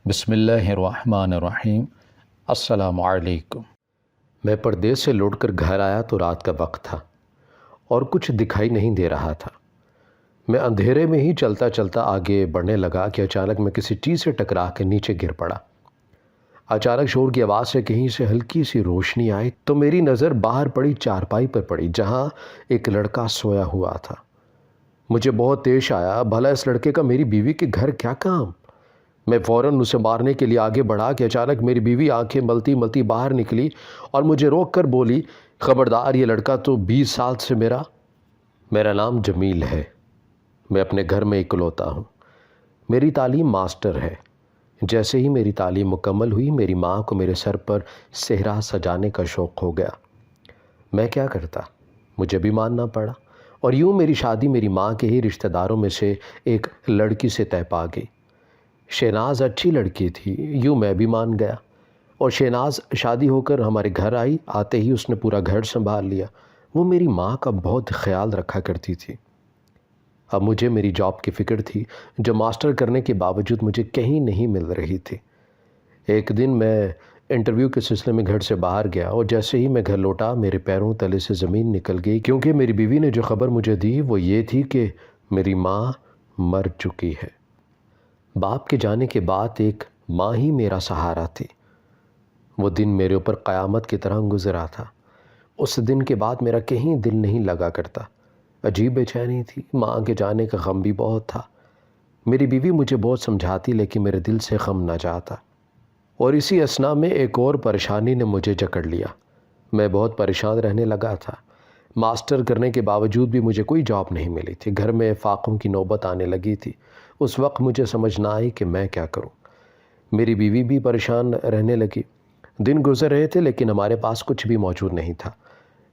بسم اللہ الرحمن الرحیم۔ السلام علیکم۔ میں پردیس سے لوٹ کر گھر آیا تو رات کا وقت تھا اور کچھ دکھائی نہیں دے رہا تھا۔ میں اندھیرے میں ہی چلتا چلتا آگے بڑھنے لگا کہ اچانک میں کسی چیز سے ٹکرا کے نیچے گر پڑا۔ اچانک شور کی آواز سے کہیں سے ہلکی سی روشنی آئی تو میری نظر باہر پڑی چارپائی پر پڑی جہاں ایک لڑکا سویا ہوا تھا۔ مجھے بہت تیش آیا، بھلا اس لڑکے کا میری بیوی کے گھر کیا کام؟ میں فوراً اسے مارنے کے لیے آگے بڑھا کہ اچانک میری بیوی آنکھیں ملتی ملتی باہر نکلی اور مجھے روک کر بولی، خبردار، یہ لڑکا تو 20 سال سے میرا نام جمیل ہے۔ میں اپنے گھر میں اکلوتا ہوں۔ میری تعلیم ماسٹر ہے۔ جیسے ہی میری تعلیم مکمل ہوئی میری ماں کو میرے سر پر صحرا سجانے کا شوق ہو گیا۔ میں کیا کرتا؟ مجھے بھی ماننا پڑا اور یوں میری شادی میری ماں کے ہی رشتہ داروں میں سے ایک لڑکی سے طے پا گئی۔ شہناز اچھی لڑکی تھی، یوں میں بھی مان گیا اور شہناز شادی ہو کر ہمارے گھر آئی۔ آتے ہی اس نے پورا گھر سنبھال لیا۔ وہ میری ماں کا بہت خیال رکھا کرتی تھی۔ اب مجھے میری جاب کی فکر تھی جو ماسٹر کرنے کے باوجود مجھے کہیں نہیں مل رہی تھی۔ ایک دن میں انٹرویو کے سلسلے میں گھر سے باہر گیا اور جیسے ہی میں گھر لوٹا میرے پیروں تلے سے زمین نکل گئی، کیونکہ میری بیوی نے جو خبر مجھے دی وہ یہ تھی کہ میری ماں مر چکی ہے۔ باپ کے جانے کے بعد ایک ماں ہی میرا سہارا تھی۔ وہ دن میرے اوپر قیامت کی طرح گزرا تھا۔ اس دن کے بعد میرا کہیں دل نہیں لگا کرتا۔ عجیب بے چینی تھی، ماں کے جانے کا غم بھی بہت تھا۔ میری بیوی مجھے بہت سمجھاتی لیکن میرے دل سے غم نہ جاتا۔ اور اسی اثنا میں ایک اور پریشانی نے مجھے جکڑ لیا۔ میں بہت پریشان رہنے لگا تھا۔ ماسٹر کرنے کے باوجود بھی مجھے کوئی جاب نہیں ملی تھی۔ گھر میں فاقوں کی نوبت آنے لگی تھی۔ اس وقت مجھے سمجھ نہ آئی کہ میں کیا کروں۔ میری بیوی بھی پریشان رہنے لگی۔ دن گزر رہے تھے لیکن ہمارے پاس کچھ بھی موجود نہیں تھا۔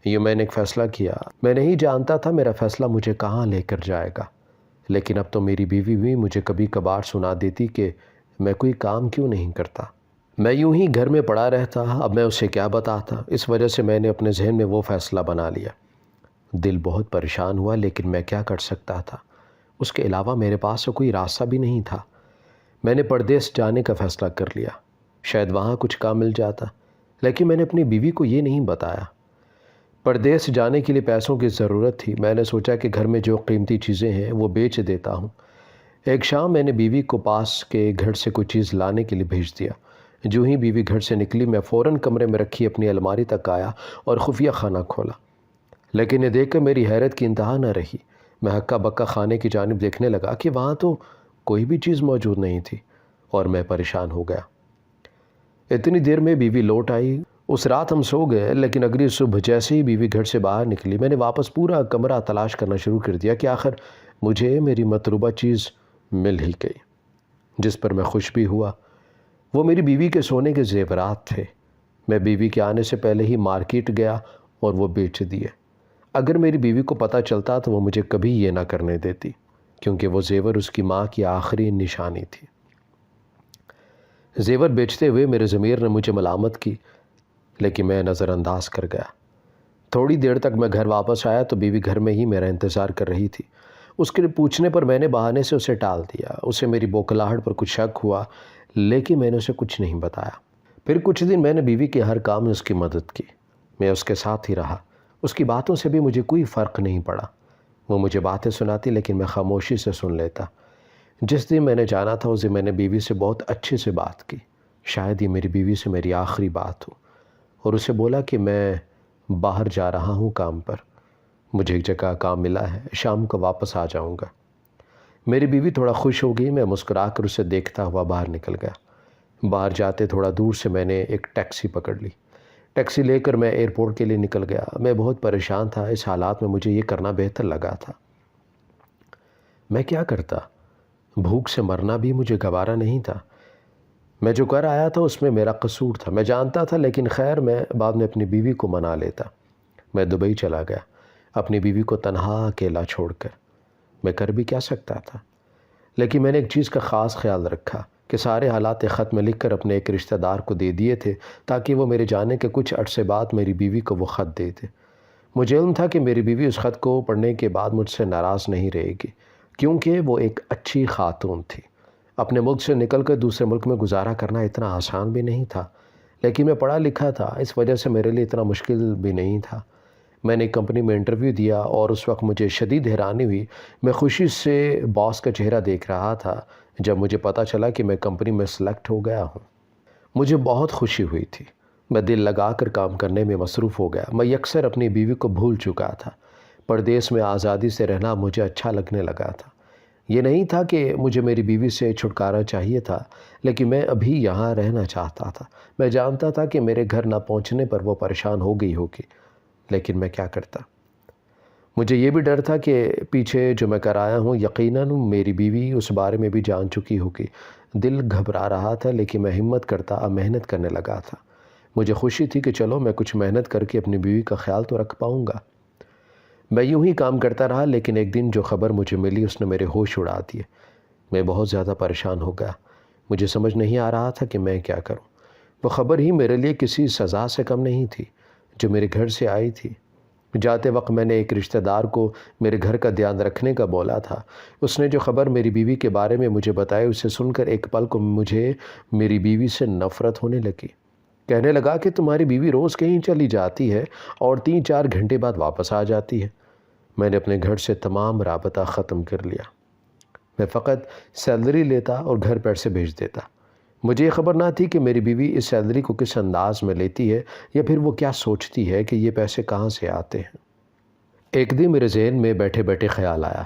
یوں میں نے ایک فیصلہ کیا۔ میں نہیں جانتا تھا میرا فیصلہ مجھے کہاں لے کر جائے گا، لیکن اب تو میری بیوی بھی مجھے کبھی کبھار سنا دیتی کہ میں کوئی کام کیوں نہیں کرتا۔ میں یوں ہی گھر میں پڑا رہتا، اب میں اسے کیا بتاتا۔ اس وجہ سے میں نے اپنے ذہن میں وہ فیصلہ بنا لیا۔ دل بہت پریشان ہوا لیکن میں کیا کر سکتا تھا؟ اس کے علاوہ میرے پاس کوئی راستہ بھی نہیں تھا۔ میں نے پردیس جانے کا فیصلہ کر لیا۔ شاید وہاں کچھ کام مل جاتا، لیکن میں نے اپنی بیوی کو یہ نہیں بتایا۔ پردیس جانے کے لیے پیسوں کی ضرورت تھی۔ میں نے سوچا کہ گھر میں جو قیمتی چیزیں ہیں وہ بیچ دیتا ہوں۔ ایک شام میں نے بیوی کو پاس کے گھر سے کوئی چیز لانے کے لیے بھیج دیا۔ جو ہی بیوی گھر سے نکلی میں فوراً کمرے میں رکھی اپنی الماری تک آیا اور خفیہ خانہ کھولا، لیکن یہ دیکھ کر میری حیرت کی انتہا نہ رہی۔ میں ہکا بکا خانے کی جانب دیکھنے لگا کہ وہاں تو کوئی بھی چیز موجود نہیں تھی اور میں پریشان ہو گیا۔ اتنی دیر میں بیوی لوٹ آئی۔ اس رات ہم سو گئے لیکن اگلی صبح جیسے ہی بیوی گھر سے باہر نکلی میں نے واپس پورا کمرہ تلاش کرنا شروع کر دیا کہ آخر مجھے میری مطلوبہ چیز مل ہی گئی، جس پر میں خوش بھی ہوا۔ وہ میری بیوی کے سونے کے زیورات تھے۔ میں بیوی کے آنے سے پہلے ہی مارکیٹ گیا اور وہ بیچ دیے۔ اگر میری بیوی کو پتہ چلتا تو وہ مجھے کبھی یہ نہ کرنے دیتی، کیونکہ وہ زیور اس کی ماں کی آخری نشانی تھی۔ زیور بیچتے ہوئے میرے ضمیر نے مجھے ملامت کی، لیکن میں نظر انداز کر گیا۔ تھوڑی دیر تک میں گھر واپس آیا تو بیوی گھر میں ہی میرا انتظار کر رہی تھی۔ اس کے پوچھنے پر میں نے بہانے سے اسے ٹال دیا۔ اسے میری بوکھلاہٹ پر کچھ شک ہوا لیکن میں نے اسے کچھ نہیں بتایا۔ پھر کچھ دن میں نے بیوی کے ہر کام میں اس کی مدد کی۔ میں اس کے ساتھ ہی رہا۔ اس کی باتوں سے بھی مجھے کوئی فرق نہیں پڑا۔ وہ مجھے باتیں سناتی لیکن میں خاموشی سے سن لیتا۔ جس دن میں نے جانا تھا اس دن میں نے بیوی سے بہت اچھے سے بات کی۔ شاید یہ میری بیوی سے میری آخری بات ہو، اور اسے بولا کہ میں باہر جا رہا ہوں کام پر، مجھے ایک جگہ کام ملا ہے، شام کو واپس آ جاؤں گا۔ میری بیوی تھوڑا خوش ہو گئی۔ میں مسکرا کر اسے دیکھتا ہوا باہر نکل گیا۔ باہر جاتے تھوڑا دور سے میں نے ایک ٹیکسی پکڑ لی۔ ٹیکسی لے کر میں ایئرپورٹ کے لیے نکل گیا۔ میں بہت پریشان تھا۔ اس حالات میں مجھے یہ کرنا بہتر لگا تھا۔ میں کیا کرتا؟ بھوک سے مرنا بھی مجھے گوارا نہیں تھا۔ میں جو کر آیا تھا اس میں میرا قصور تھا، میں جانتا تھا، لیکن خیر میں بعد میں اپنی بیوی کو منا لیتا۔ میں دبئی چلا گیا اپنی بیوی کو تنہا اکیلا چھوڑ کر۔ میں کر بھی کیا سکتا تھا؟ لیکن میں نے ایک چیز کا خاص خیال رکھا کہ سارے حالات ایک خط میں لکھ کر اپنے ایک رشتہ دار کو دے دیے تھے تاکہ وہ میرے جانے کے کچھ عرصے بعد میری بیوی کو وہ خط دے دے۔ مجھے علم تھا کہ میری بیوی اس خط کو پڑھنے کے بعد مجھ سے ناراض نہیں رہے گی، کیونکہ وہ ایک اچھی خاتون تھی۔ اپنے ملک سے نکل کر دوسرے ملک میں گزارا کرنا اتنا آسان بھی نہیں تھا، لیکن میں پڑھا لکھا تھا، اس وجہ سے میرے لیے اتنا مشکل بھی نہیں تھا۔ میں نے ایک کمپنی میں انٹرویو دیا اور اس وقت مجھے شدید حیرانی ہوئی۔ میں خوشی سے باس کا چہرہ دیکھ رہا تھا جب مجھے پتہ چلا کہ میں کمپنی میں سلیکٹ ہو گیا ہوں۔ مجھے بہت خوشی ہوئی تھی۔ میں دل لگا کر کام کرنے میں مصروف ہو گیا۔ میں یکسر اپنی بیوی کو بھول چکا تھا۔ پردیس میں آزادی سے رہنا مجھے اچھا لگنے لگا تھا۔ یہ نہیں تھا کہ مجھے میری بیوی سے چھٹکارا چاہیے تھا، لیکن میں ابھی یہاں رہنا چاہتا تھا۔ میں جانتا تھا کہ میرے گھر نہ پہنچنے پر وہ پریشان ہو گئی ہوگی، لیکن میں کیا کرتا؟ مجھے یہ بھی ڈر تھا کہ پیچھے جو میں کر آیا ہوں یقیناً میری بیوی اس بارے میں بھی جان چکی ہوگی۔ دل گھبرا رہا تھا، لیکن میں ہمت کرتا اور محنت کرنے لگا تھا۔ مجھے خوشی تھی کہ چلو میں کچھ محنت کر کے اپنی بیوی کا خیال تو رکھ پاؤں گا۔ میں یوں ہی کام کرتا رہا، لیکن ایک دن جو خبر مجھے ملی اس نے میرے ہوش اڑا دیے۔ میں بہت زیادہ پریشان ہو گیا۔ مجھے سمجھ نہیں آ رہا تھا کہ میں کیا کروں۔ وہ خبر ہی میرے لیے کسی سزا سے کم نہیں تھی جو میرے گھر سے آئی تھی۔ جاتے وقت میں نے ایک رشتہ دار کو میرے گھر کا دھیان رکھنے کا بولا تھا۔ اس نے جو خبر میری بیوی کے بارے میں مجھے بتائی اسے سن کر ایک پل کو مجھے میری بیوی سے نفرت ہونے لگی۔ کہنے لگا کہ تمہاری بیوی روز کہیں چلی جاتی ہے اور 3-4 گھنٹے بعد واپس آ جاتی ہے۔ میں نے اپنے گھر سے تمام رابطہ ختم کر لیا۔ میں فقط سیلری لیتا اور گھر پیسے بھیج دیتا۔ مجھے یہ خبر نہ تھی کہ میری بیوی اس سیلری کو کس انداز میں لیتی ہے یا پھر وہ کیا سوچتی ہے کہ یہ پیسے کہاں سے آتے ہیں۔ ایک دن میرے ذہن میں بیٹھے بیٹھے خیال آیا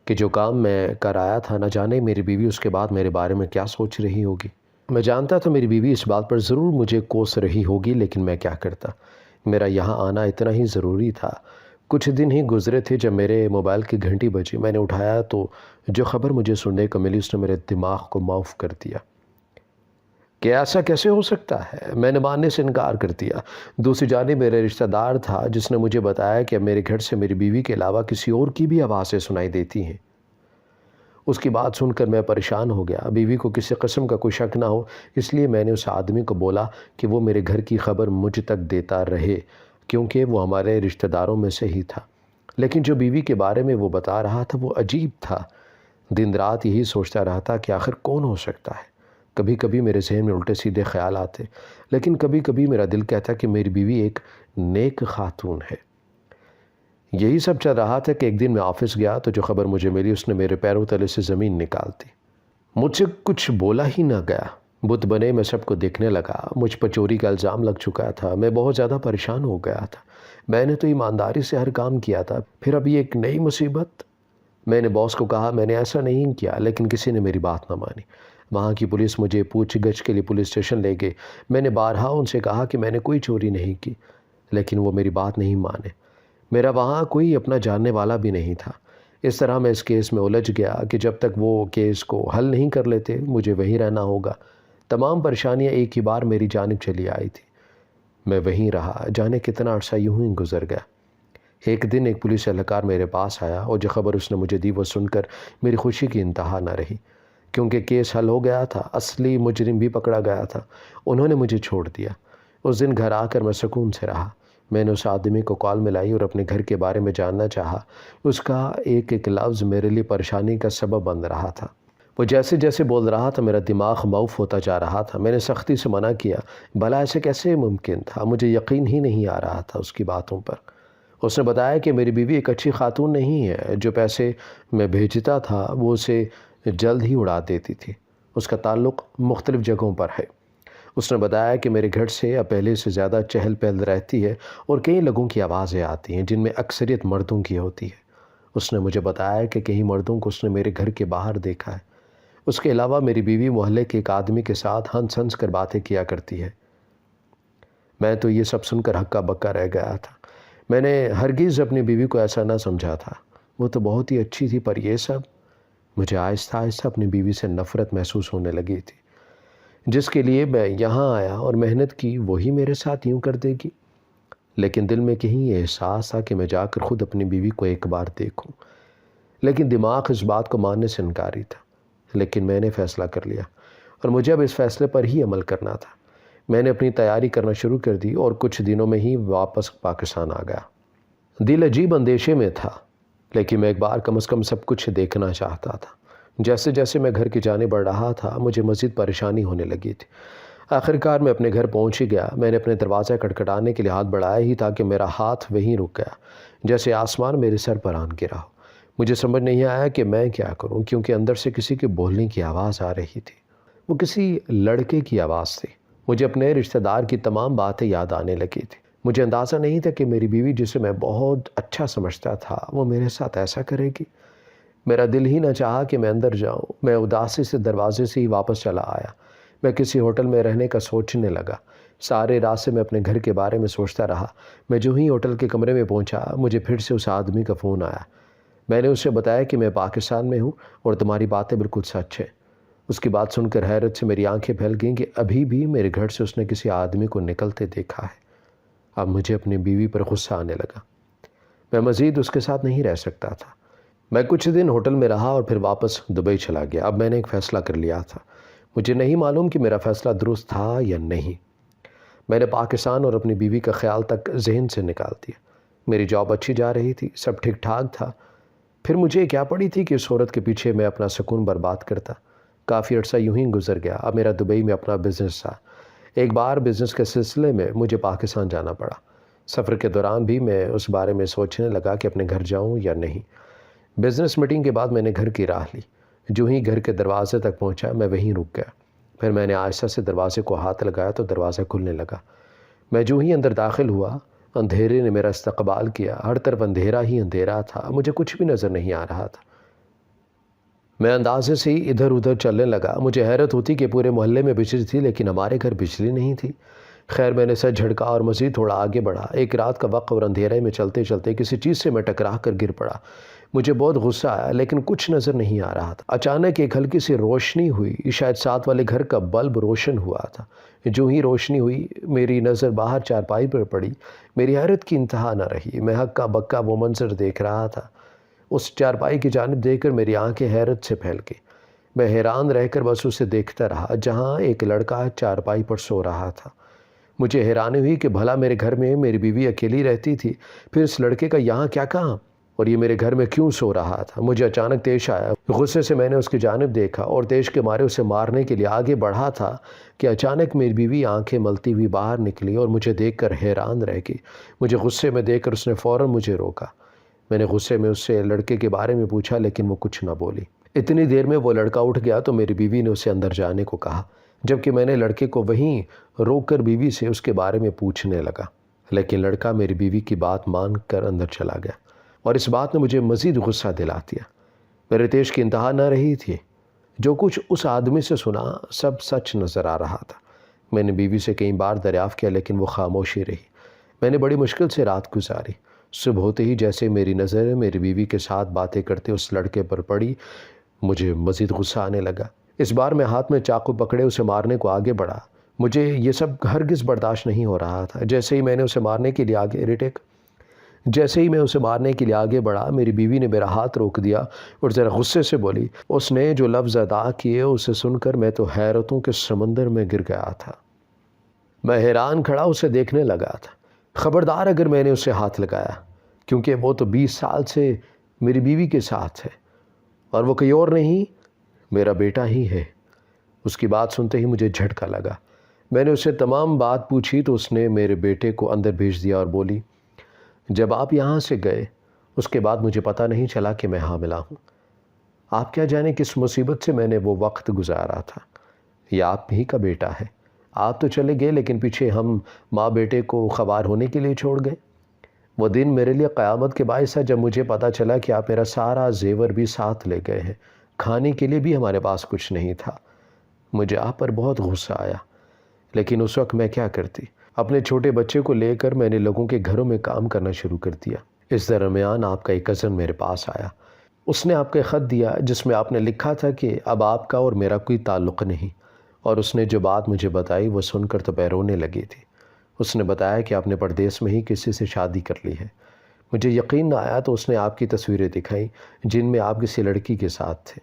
کہ جو کام میں کر آیا تھا نہ جانے میری بیوی اس کے بعد میرے بارے میں کیا سوچ رہی ہوگی۔ میں جانتا تھا میری بیوی اس بات پر ضرور مجھے کوس رہی ہوگی، لیکن میں کیا کرتا؟ میرا یہاں آنا اتنا ہی ضروری تھا۔ کچھ دن ہی گزرے تھے جب میرے موبائل کی گھنٹی بجی۔ میں نے اٹھایا تو جو خبر مجھے سننے کو ملی اس نے میرے دماغ کو معاف کر دیا۔ کہ ایسا کیسے ہو سکتا ہے؟ میں نے ماننے سے انکار کر دیا۔ دوسری جانب میرے رشتہ دار تھا جس نے مجھے بتایا کہ میرے گھر سے میری بیوی کے علاوہ کسی اور کی بھی آوازیں سنائی دیتی ہیں۔ اس کی بات سن کر میں پریشان ہو گیا۔ بیوی کو کسی قسم کا کوئی شک نہ ہو، اس لیے میں نے اس آدمی کو بولا کہ وہ میرے گھر کی خبر مجھ تک دیتا رہے، کیونکہ وہ ہمارے رشتہ داروں میں سے ہی تھا۔ لیکن جو بیوی کے بارے میں وہ بتا رہا تھا وہ عجیب تھا۔ دن رات یہی سوچتا رہتا کہ آخر کون ہو سکتا ہے۔ کبھی کبھی میرے ذہن میں الٹے سیدھے خیال آتے، لیکن کبھی کبھی میرا دل کہتا کہ میری بیوی ایک نیک خاتون ہے۔ یہی سب چل رہا تھا کہ ایک دن میں آفس گیا تو جو خبر مجھے ملی اس نے میرے پیروں تلے سے زمین نکال دی۔ مجھ سے کچھ بولا ہی نہ گیا۔ بت بنے میں سب کو دیکھنے لگا۔ مجھ پر چوری کا الزام لگ چکا تھا۔ میں بہت زیادہ پریشان ہو گیا تھا۔ میں نے تو ایمانداری سے ہر کام کیا تھا، پھر اب یہ ایک نئی مصیبت۔ میں نے باس کو کہا میں نے ایسا نہیں کیا، لیکن کسی نے میری بات نہ مانی۔ وہاں کی پولیس مجھے پوچھ گچھ کے لیے پولیس اسٹیشن لے گئے۔ میں نے بارہا ان سے کہا کہ میں نے کوئی چوری نہیں کی، لیکن وہ میری بات نہیں مانے۔ میرا وہاں کوئی اپنا جاننے والا بھی نہیں تھا۔ اس طرح میں اس کیس میں الجھ گیا کہ جب تک وہ کیس کو حل نہیں کر لیتے مجھے وہیں رہنا ہوگا۔ تمام پریشانیاں ایک ہی بار میری جانب چلی آئی تھی۔ میں وہیں رہا، جانے کتنا عرصہ یوں ہی گزر گیا۔ ایک دن ایک پولیس اہلکار میرے پاس آیا اور جو خبر اس نے مجھے دی وہ سن کر میری خوشی کی انتہا نہ رہی، کیونکہ کیس حل ہو گیا تھا، اصلی مجرم بھی پکڑا گیا تھا۔ انہوں نے مجھے چھوڑ دیا۔ اس دن گھر آ کر میں سکون سے رہا۔ میں نے اس آدمی کو کال ملائی اور اپنے گھر کے بارے میں جاننا چاہا۔ اس کا ایک ایک لفظ میرے لیے پریشانی کا سبب بن رہا تھا۔ وہ جیسے جیسے بول رہا تھا میرا دماغ معاف ہوتا جا رہا تھا۔ میں نے سختی سے منع کیا، بھلا ایسے کیسے ممکن تھا؟ مجھے یقین ہی نہیں آ رہا تھا اس کی باتوں پر۔ اس نے بتایا کہ میری بیوی ایک اچھی خاتون نہیں ہے، جو پیسے میں بھیجتا تھا وہ اسے جلد ہی اڑا دیتی تھی۔ اس کا تعلق مختلف جگہوں پر ہے۔ اس نے بتایا کہ میرے گھر سے اب پہلے سے زیادہ چہل پہل رہتی ہے اور کئی لوگوں کی آوازیں آتی ہیں جن میں اکثریت مردوں کی ہوتی ہے۔ اس نے مجھے بتایا کہ کئی مردوں کو اس نے میرے گھر کے باہر دیکھا ہے۔ اس کے علاوہ میری بیوی محلے کے ایک آدمی کے ساتھ ہنس ہنس کر باتیں کیا کرتی ہے۔ میں تو یہ سب سن کر ہکا بکا رہ گیا تھا۔ میں نے ہرگز اپنی بیوی کو ایسا نہ سمجھا تھا۔ وہ تو بہت ہی اچھی تھی، پر یہ سب؟ مجھے آہستہ آہستہ اپنی بیوی سے نفرت محسوس ہونے لگی تھی۔ جس کے لیے میں یہاں آیا اور محنت کی وہی میرے ساتھ یوں کر دے گی۔ لیکن دل میں کہیں یہ احساس تھا کہ میں جا کر خود اپنی بیوی کو ایک بار دیکھوں، لیکن دماغ اس بات کو ماننے سے انکاری تھا۔ لیکن میں نے فیصلہ کر لیا اور مجھے اب اس فیصلے پر ہی عمل کرنا تھا۔ میں نے اپنی تیاری کرنا شروع کر دی اور کچھ دنوں میں ہی واپس پاکستان آ گیا۔ دل عجیب اندیشے میں تھا، لیکن میں ایک بار کم از کم سب کچھ دیکھنا چاہتا تھا۔ جیسے جیسے میں گھر کی جانب بڑھ رہا تھا مجھے مزید پریشانی ہونے لگی تھی۔ آخرکار میں اپنے گھر پہنچ ہی گیا۔ میں نے اپنے دروازہ کھٹکھٹانے کے لیے ہاتھ بڑھایا ہی تھا کہ میرا ہاتھ وہیں رک گیا، جیسے آسمان میرے سر پر آن گرا ہو۔ مجھے سمجھ نہیں آیا کہ میں کیا کروں، کیونکہ اندر سے کسی کے بولنے کی آواز آ رہی تھی۔ وہ کسی لڑکے کی آواز تھی۔ مجھے اپنے رشتہ دار کی تمام باتیں یاد آنے لگی تھی۔ مجھے اندازہ نہیں تھا کہ میری بیوی، جسے میں بہت اچھا سمجھتا تھا، وہ میرے ساتھ ایسا کرے گی۔ میرا دل ہی نہ چاہا کہ میں اندر جاؤں۔ میں اداسی سے دروازے سے ہی واپس چلا آیا۔ میں کسی ہوٹل میں رہنے کا سوچنے لگا۔ سارے راستے میں اپنے گھر کے بارے میں سوچتا رہا۔ میں جو ہی ہوٹل کے کمرے میں پہنچا مجھے پھر سے اس آدمی کا فون آیا۔ میں نے اسے بتایا کہ میں پاکستان میں ہوں اور تمہاری باتیں بالکل سچ ہیں۔ اس کی بات سن کر حیرت سے میری آنکھیں پھیل گئیں کہ ابھی بھی میرے گھر سے اس نے کسی آدمی کو نکلتے دیکھا ہے۔ اب مجھے اپنی بیوی پر غصہ آنے لگا۔ میں مزید اس کے ساتھ نہیں رہ سکتا تھا۔ میں کچھ دن ہوٹل میں رہا اور پھر واپس دبئی چلا گیا۔ اب میں نے ایک فیصلہ کر لیا تھا۔ مجھے نہیں معلوم کہ میرا فیصلہ درست تھا یا نہیں۔ میں نے پاکستان اور اپنی بیوی کا خیال تک ذہن سے نکال دیا۔ میری جاب اچھی جا رہی تھی، سب ٹھیک ٹھاک تھا۔ پھر مجھے کیا پڑی تھی کہ اس عورت کے پیچھے میں اپنا سکون برباد کرتا۔ کافی عرصہ یوں ہی گزر گیا۔ اب میرا دبئی میں اپنا بزنس تھا۔ ایک بار بزنس کے سلسلے میں مجھے پاکستان جانا پڑا۔ سفر کے دوران بھی میں اس بارے میں سوچنے لگا کہ اپنے گھر جاؤں یا نہیں۔ بزنس میٹنگ کے بعد میں نے گھر کی راہ لی۔ جو ہی گھر کے دروازے تک پہنچا میں وہیں رک گیا۔ پھر میں نے آہستہ سے دروازے کو ہاتھ لگایا تو دروازہ کھلنے لگا۔ میں جو ہی اندر داخل ہوا اندھیرے نے میرا استقبال کیا۔ ہر طرف اندھیرا ہی اندھیرا تھا۔ مجھے کچھ بھی نظر نہیں آ رہا تھا۔ میں اندازے سے ہی ادھر ادھر چلنے لگا۔ مجھے حیرت ہوتی کہ پورے محلے میں بجلی تھی لیکن ہمارے گھر بجلی نہیں تھی۔ خیر میں نے سر جھٹکا اور مزید تھوڑا آگے بڑھا۔ ایک رات کا وقت اور اندھیرے میں چلتے چلتے کسی چیز سے میں ٹکرا کر گر پڑا۔ مجھے بہت غصہ آیا لیکن کچھ نظر نہیں آ رہا تھا۔ اچانک ایک ہلکی سی روشنی ہوئی۔ شاید ساتھ والے گھر کا بلب روشن ہوا تھا۔ جو ہی روشنی ہوئی میری نظر باہر چارپائی پر پڑی۔ میری حیرت کی انتہا نہ رہی۔ میں ہکا بکا وہ منظر دیکھ رہا تھا۔ اس چارپائی کی جانب دیکھ کر میری آنکھیں حیرت سے پھیل گئی۔ میں حیران رہ کر بس اسے دیکھتا رہا جہاں ایک لڑکا چارپائی پر سو رہا تھا۔ مجھے حیرانی ہوئی کہ بھلا میرے گھر میں میری بیوی اکیلی رہتی تھی، پھر اس لڑکے کا یہاں کیا کام اور یہ میرے گھر میں کیوں سو رہا تھا؟ مجھے اچانک طیش آیا۔ غصے سے میں نے اس کی جانب دیکھا اور طیش کے مارے اسے مارنے کے لیے آگے بڑھا تھا کہ اچانک میری بیوی آنکھیں ملتی ہوئی باہر نکلی اور مجھے دیکھ کر حیران رہ گئی۔ مجھے غصے میں دیکھ کر اس نے فوراً مجھے روکا۔ میں نے غصے میں اس سے لڑکے کے بارے میں پوچھا لیکن وہ کچھ نہ بولی۔ اتنی دیر میں وہ لڑکا اٹھ گیا تو میری بیوی نے اسے اندر جانے کو کہا، جبکہ میں نے لڑکے کو وہیں روک کر بیوی سے اس کے بارے میں پوچھنے لگا، لیکن لڑکا میری بیوی کی بات مان کر اندر چلا گیا اور اس بات نے مجھے مزید غصہ دلا دیا۔ میرے طیش کی انتہا نہ رہی تھی۔ جو کچھ اس آدمی سے سنا سب سچ نظر آ رہا تھا۔ میں نے بیوی سے کئی بار دریافت کیا لیکن وہ خاموشی رہی۔ میں نے بڑی مشکل سے رات گزاری۔ صبح ہوتے ہی جیسے میری نظر میری بیوی کے ساتھ باتیں کرتے اس لڑکے پر پڑی، مجھے مزید غصہ آنے لگا۔ اس بار میں ہاتھ میں چاقو پکڑے اسے مارنے کو آگے بڑھا۔ مجھے یہ سب ہرگز برداشت نہیں ہو رہا تھا۔ جیسے ہی میں اسے مارنے کے لیے آگے بڑھا میری بیوی نے میرا ہاتھ روک دیا اور ذرا غصے سے بولی۔ اس نے جو لفظ ادا کیے اسے سن کر میں تو حیرتوں کے سمندر میں گر گیا تھا۔ میں حیران کھڑا اسے دیکھنے لگا تھا۔ خبردار اگر میں نے اسے ہاتھ لگایا، کیونکہ وہ تو 20 سال سے میری بیوی کے ساتھ ہے اور وہ کوئی اور نہیں، میرا بیٹا ہی ہے۔ اس کی بات سنتے ہی مجھے جھٹکا لگا۔ میں نے اسے تمام بات پوچھی تو اس نے میرے بیٹے کو اندر بھیج دیا اور بولی، جب آپ یہاں سے گئے اس کے بعد مجھے پتہ نہیں چلا کہ میں حاملہ ہوں۔ آپ کیا جانے کس مصیبت سے میں نے وہ وقت گزارا تھا۔ یہ آپ ہی کا بیٹا ہے۔ آپ تو چلے گئے لیکن پیچھے ہم ماں بیٹے کو خوار ہونے کے لیے چھوڑ گئے۔ وہ دن میرے لیے قیامت کے باعث ہے جب مجھے پتہ چلا کہ آپ میرا سارا زیور بھی ساتھ لے گئے ہیں۔ کھانے کے لیے بھی ہمارے پاس کچھ نہیں تھا۔ مجھے آپ پر بہت غصہ آیا، لیکن اس وقت میں کیا کرتی؟ اپنے چھوٹے بچے کو لے کر میں نے لوگوں کے گھروں میں کام کرنا شروع کر دیا۔ اس درمیان آپ کا ایک کزن میرے پاس آیا۔ اس نے آپ کا خط دیا جس میں آپ نے لکھا تھا کہ اب آپ کا اور میرا کوئی تعلق نہیں، اور اس نے جو بات مجھے بتائی وہ سن کر تو میں رونے لگی تھی۔ اس نے بتایا کہ آپ نے پردیس میں ہی کسی سے شادی کر لی ہے۔ مجھے یقین نہ آیا تو اس نے آپ کی تصویریں دکھائیں جن میں آپ کسی لڑکی کے ساتھ تھے۔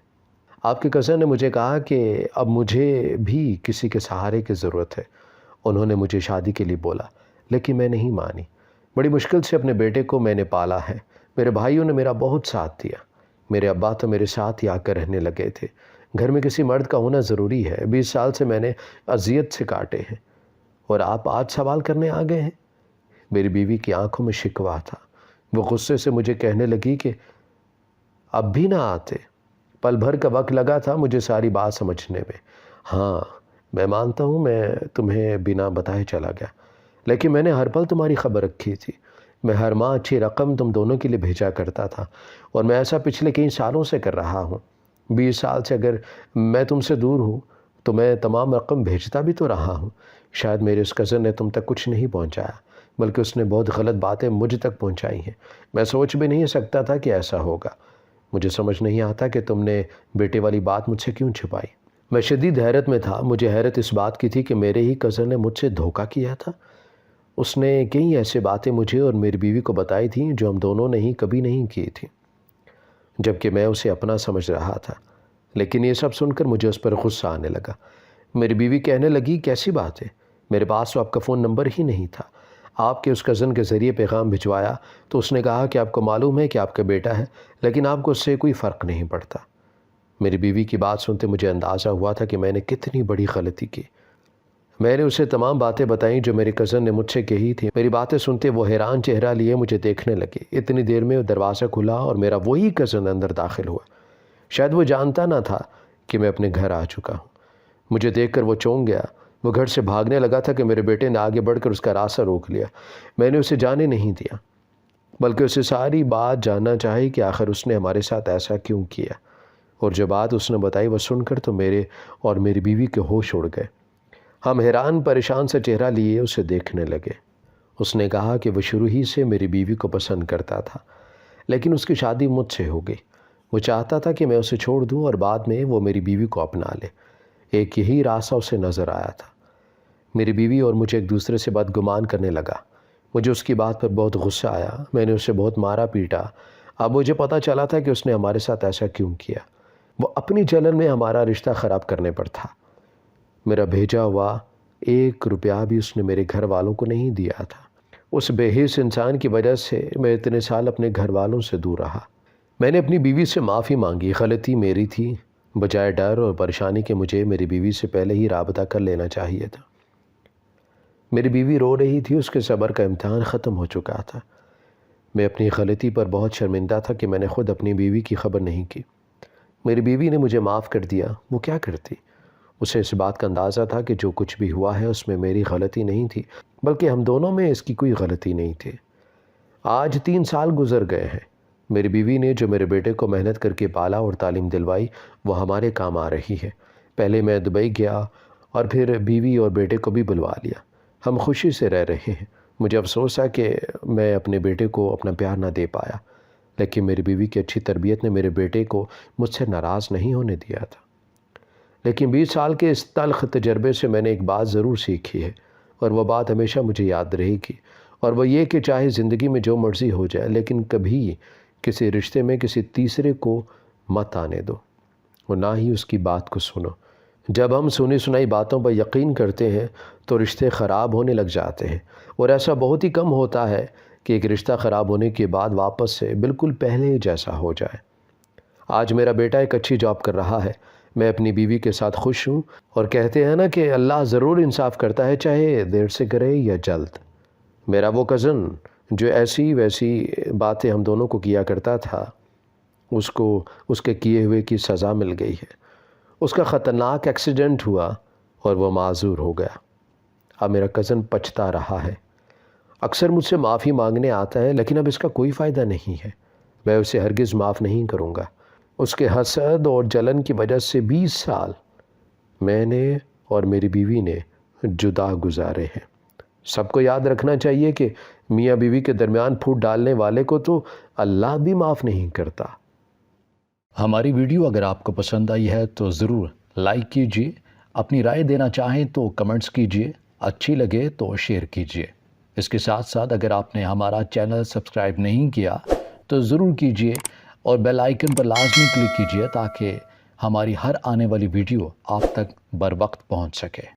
آپ کے کزن نے مجھے کہا کہ اب مجھے بھی کسی کے سہارے کی ضرورت ہے۔ انہوں نے مجھے شادی کے لیے بولا لیکن میں نہیں مانی۔ بڑی مشکل سے اپنے بیٹے کو میں نے پالا ہے۔ میرے بھائیوں نے میرا بہت ساتھ دیا۔ میرے ابا تو میرے ساتھ ہی آ کر رہنے لگے تھے۔ گھر میں کسی مرد کا ہونا ضروری ہے۔ 20 سال سے میں نے اذیت سے کاٹے ہیں، اور آپ آج سوال کرنے آ گئے ہیں؟ میری بیوی کی آنکھوں میں شکوہ تھا۔ وہ غصے سے مجھے کہنے لگی کہ اب بھی نہ آتے۔ پل بھر کا وقت لگا تھا مجھے ساری بات سمجھنے میں۔ ہاں، میں مانتا ہوں میں تمہیں بنا بتائے چلا گیا، لیکن میں نے ہر پل تمہاری خبر رکھی تھی۔ میں ہر ماہ اچھی رقم تم دونوں کے لیے بھیجا کرتا تھا، اور میں ایسا پچھلے کئی سالوں سے کر رہا ہوں۔ 20 سال سے اگر میں تم سے دور ہوں تو میں تمام رقم بھیجتا بھی تو رہا ہوں۔ شاید میرے اس کزن نے تم تک کچھ نہیں پہنچایا، بلکہ اس نے بہت غلط باتیں مجھ تک پہنچائی ہیں۔ میں سوچ بھی نہیں سکتا تھا کہ ایسا ہوگا۔ مجھے سمجھ نہیں آتا کہ تم نے بیٹے والی بات مجھ سے کیوں چھپائی۔ میں شدید حیرت میں تھا۔ مجھے حیرت اس بات کی تھی کہ میرے ہی کزن نے مجھ سے دھوکہ کیا تھا۔ اس نے کئی ایسے باتیں مجھے اور میری بیوی کو بتائی تھیں جو ہم دونوں نے ہی کبھی نہیں کی تھیں، جبکہ میں اسے اپنا سمجھ رہا تھا۔ لیکن یہ سب سن کر مجھے اس پر غصہ آنے لگا۔ میری بیوی کہنے لگی، کیسی بات ہے؟ میرے پاس تو آپ کا فون نمبر ہی نہیں تھا۔ آپ کے اس کزن کے ذریعے پیغام بھجوایا تو اس نے کہا کہ آپ کو معلوم ہے کہ آپ کا بیٹا ہے، لیکن آپ کو اس سے کوئی فرق نہیں پڑتا۔ میری بیوی کی بات سنتے مجھے اندازہ ہوا تھا کہ میں نے کتنی بڑی غلطی کی۔ میں نے اسے تمام باتیں بتائیں جو میرے کزن نے مجھ سے کہی تھی۔ میری باتیں سنتے وہ حیران چہرہ لیے مجھے دیکھنے لگے۔ اتنی دیر میں دروازہ کھلا اور میرا وہی کزن اندر داخل ہوا۔ شاید وہ جانتا نہ تھا کہ میں اپنے گھر آ چکا ہوں۔ مجھے دیکھ کر وہ چونک گیا۔ وہ گھر سے بھاگنے لگا تھا کہ میرے بیٹے نے آگے بڑھ کر اس کا راستہ روک لیا۔ میں نے اسے جانے نہیں دیا، بلکہ اسے ساری بات جاننا چاہی کہ آخر اس نے ہمارے ساتھ ایسا کیوں کیا۔ اور جو بات اس نے بتائی وہ سن کر تو میرے اور میری بیوی کے ہوش اڑ گئے۔ ہم حیران پریشان سے چہرہ لیے اسے دیکھنے لگے۔ اس نے کہا کہ وہ شروع ہی سے میری بیوی کو پسند کرتا تھا، لیکن اس کی شادی مجھ سے ہو گئی۔ وہ چاہتا تھا کہ میں اسے چھوڑ دوں اور بعد میں وہ میری بیوی کو اپنا لے۔ ایک یہی راستہ اسے نظر آیا تھا۔ میری بیوی اور مجھے ایک دوسرے سے بدگمان کرنے لگا۔ مجھے اس کی بات پر بہت غصہ آیا۔ میں نے اسے بہت مارا پیٹا۔ اب مجھے پتہ چلا تھا کہ اس نے ہمارے ساتھ ایسا کیوں کیا۔ وہ اپنی جلن میں ہمارا رشتہ خراب کرنے پر تھا۔ میرا بھیجا ہوا 1 روپیہ بھی اس نے میرے گھر والوں کو نہیں دیا تھا۔ اس بے حس انسان کی وجہ سے میں اتنے سال اپنے گھر والوں سے دور رہا۔ میں نے اپنی بیوی سے معافی مانگی۔ غلطی میری تھی۔ بجائے ڈر اور پریشانی کے مجھے میری بیوی سے پہلے ہی رابطہ کر لینا چاہیے تھا۔ میری بیوی رو رہی تھی۔ اس کے صبر کا امتحان ختم ہو چکا تھا۔ میں اپنی غلطی پر بہت شرمندہ تھا کہ میں نے خود اپنی بیوی کی خبر نہیں کی۔ میری بیوی نے مجھے معاف کر دیا۔ وہ کیا کرتی؟ اسے اس بات کا اندازہ تھا کہ جو کچھ بھی ہوا ہے اس میں میری غلطی نہیں تھی، بلکہ ہم دونوں میں اس کی کوئی غلطی نہیں تھی۔ آج 3 سال گزر گئے ہیں۔ میری بیوی نے جو میرے بیٹے کو محنت کر کے پالا اور تعلیم دلوائی وہ ہمارے کام آ رہی ہے۔ پہلے میں دبئی گیا اور پھر بیوی اور بیٹے کو بھی بلوا لیا۔ ہم خوشی سے رہ رہے ہیں۔ مجھے افسوس ہے کہ میں اپنے بیٹے کو اپنا پیار نہ دے پایا، لیکن میری بیوی کی اچھی تربیت نے میرے بیٹے کو مجھ سے ناراض نہیں ہونے دیا تھا۔ لیکن 20 سال کے اس تلخ تجربے سے میں نے ایک بات ضرور سیکھی ہے، اور وہ بات ہمیشہ مجھے یاد رہے گی، اور وہ یہ کہ چاہے زندگی میں جو مرضی ہو جائے، لیکن کبھی کسی رشتے میں کسی تیسرے کو مت آنے دو، اور نہ ہی اس کی بات کو سنو۔ جب ہم سنی سنائی باتوں پر یقین کرتے ہیں تو رشتے خراب ہونے لگ جاتے ہیں، اور ایسا بہت ہی کم ہوتا ہے کہ ایک رشتہ خراب ہونے کے بعد واپس سے بالکل پہلے جیسا ہو جائے۔ آج میرا بیٹا ایک اچھی جاب کر رہا ہے۔ میں اپنی بیوی کے ساتھ خوش ہوں، اور کہتے ہیں نا کہ اللہ ضرور انصاف کرتا ہے، چاہے دیر سے کرے یا جلد۔ میرا وہ کزن جو ایسی ویسی باتیں ہم دونوں کو کیا کرتا تھا، اس کو اس کے کیے ہوئے کی سزا مل گئی ہے۔ اس کا خطرناک ایکسیڈنٹ ہوا اور وہ معذور ہو گیا۔ اب میرا کزن پچھتا رہا ہے۔ اکثر مجھ سے معافی مانگنے آتا ہے، لیکن اب اس کا کوئی فائدہ نہیں ہے۔ میں اسے ہرگز معاف نہیں کروں گا۔ اس کے حسد اور جلن کی وجہ سے 20 سال میں نے اور میری بیوی نے جدا گزارے ہیں۔ سب کو یاد رکھنا چاہیے کہ میاں بیوی کے درمیان پھوٹ ڈالنے والے کو تو اللہ بھی معاف نہیں کرتا۔ ہماری ویڈیو اگر آپ کو پسند آئی ہے تو ضرور لائک کیجیے، اپنی رائے دینا چاہیں تو کمنٹس کیجیے، اچھی لگے تو شیئر کیجیے۔ اس کے ساتھ ساتھ اگر آپ نے ہمارا چینل سبسکرائب نہیں کیا تو ضرور کیجیے، اور بیل آئیکن پر لازمی کلک کیجیے تاکہ ہماری ہر آنے والی ویڈیو آپ تک بر وقت پہنچ سکے۔